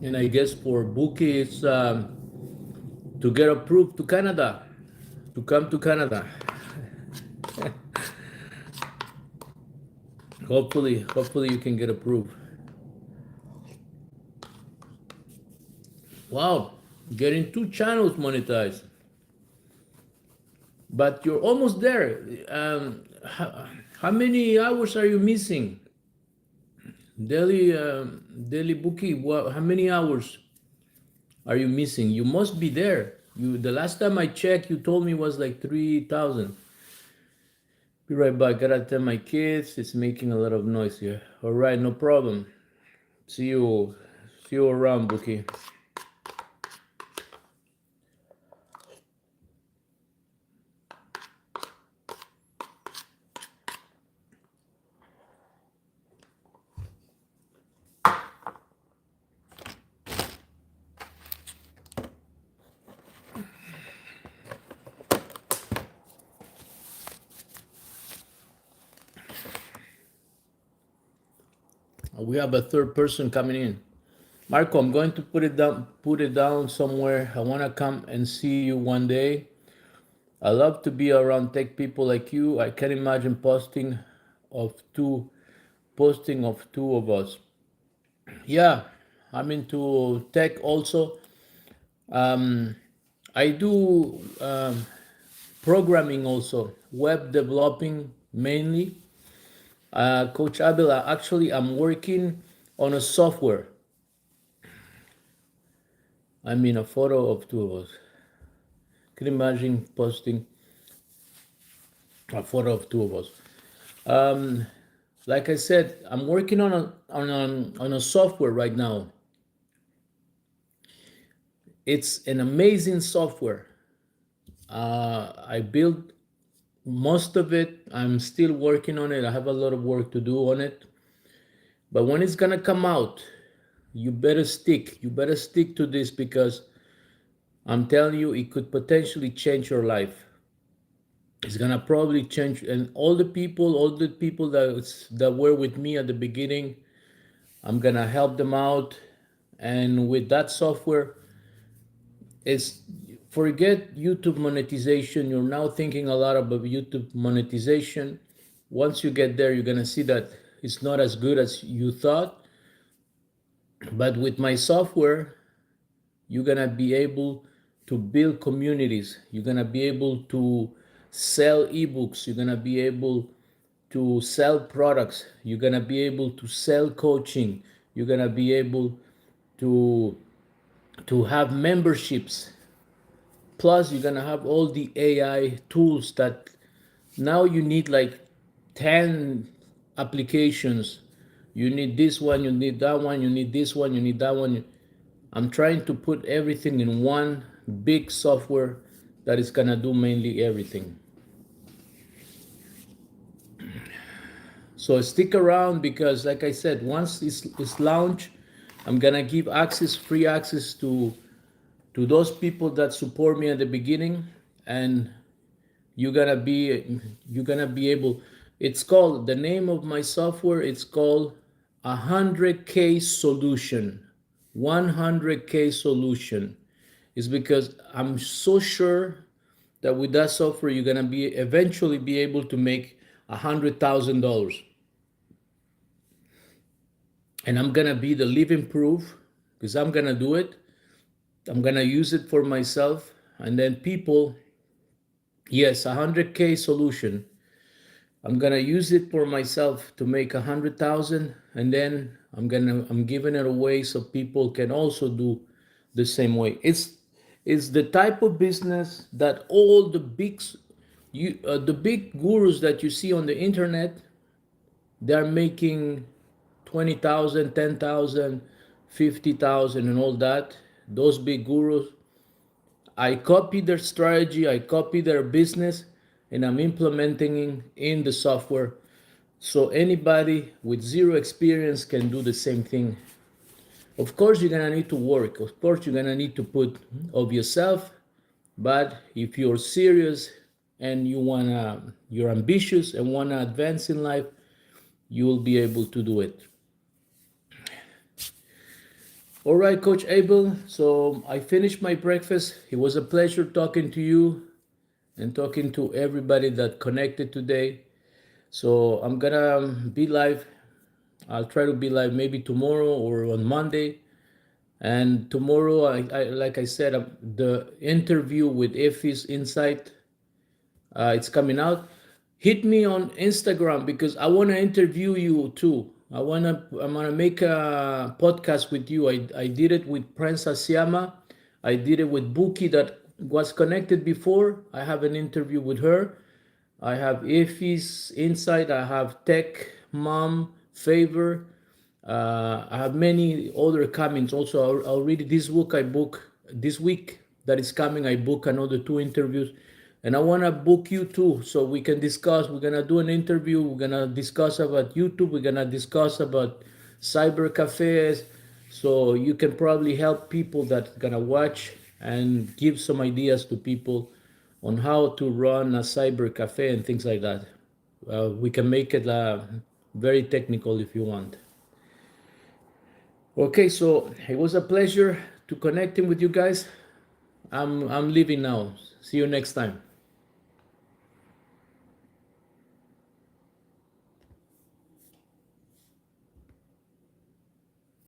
And I guess for Buki, it's to get approved to Canada, to come to Canada. Hopefully you can get approved. Wow, getting 2 channels monetized. But you're almost there. How many hours are you missing? Daily Bookie, how many hours are you missing? You must be there. The last time I checked, you told me it was like 3,000. Be right back. Gotta tell my kids. It's making a lot of noise here. All right, no problem. See you around, Bookie. We have a third person coming in. Marco, I'm going to put it down somewhere. I want to come and see you one day. I love to be around tech people like you. I can imagine posting of two of us. Yeah, I'm into tech also. Um, I do programming also, web developing mainly. Coach Abela, actually, I'm working on a software. I mean, a photo of two of us. Can you imagine posting a photo of two of us? Um, like I said, I'm working on a software right now. It's an amazing software. I built most of it. I'm still working on it. I have a lot of work to do on it. But when it's gonna come out, you better stick. You better stick to this because I'm telling you, it could potentially change your life. It's gonna probably change, and all the people that were with me at the beginning, I'm gonna help them out. And with that software, it's forget YouTube monetization. You're now thinking a lot about YouTube monetization. Once you get there, you're gonna see that it's not as good as you thought. But with my software, you're gonna be able to build communities. You're gonna be able to sell ebooks. You're gonna be able to sell products. You're gonna be able to sell coaching. You're gonna be able to have memberships. Plus, you're gonna have all the AI tools that now you need like 10 applications. You need this one, you need that one, you need this one, you need that one. I'm trying to put everything in one big software that is gonna do mainly everything. So stick around because, like I said, once it's launched, I'm gonna give free access to those people that support me at the beginning, and you're gonna be able. It's called, the name of my software. It's called 100K Solution. 100K Solution is because I'm so sure that with that software you're gonna be eventually be able to make $100,000, and I'm gonna be the living proof because I'm gonna do it. I'm gonna use it for myself, and then people, yes, 100K Solution. I'm gonna use it for myself to make 100,000, and then I'm giving it away so people can also do the same way. It's the type of business that all the big gurus that you see on the internet, they're making 20,000, 10,000, 50,000, and all that. Those big gurus, I copy their strategy, I copy their business, and I'm implementing in the software. So anybody with zero experience can do the same thing. Of course, you're gonna need to work. Of course, you're gonna need to put of yourself. But if you're serious and you're ambitious and wanna advance in life, you will be able to do it. All right, Coach Abel. So I finished my breakfast. It was a pleasure talking to you and talking to everybody that connected today. So I'm gonna be live. I'll try to be live maybe tomorrow or on Monday. And tomorrow, like I said, the interview with Effie's Insight, it's coming out. Hit me on Instagram because I want to interview you too. I'm gonna make a podcast with you. I did it with Prince Asiamah. I did it with Buki that was connected before. I have an interview with her. I have Effie's Insight. I have Tech Mom Favor. I have many other comings. Also, I'll read this book. I book this week that is coming. I book another two interviews, and I want to book you too, so we can discuss. We're gonna do an interview. We're gonna discuss about YouTube. We're gonna discuss about cyber cafes, so you can probably help people that gonna watch and give some ideas to people on how to run a cyber cafe and things like that. We can make it very technical if you want. Okay, so it was a pleasure to connecting with you guys. I'm leaving now. See you next time.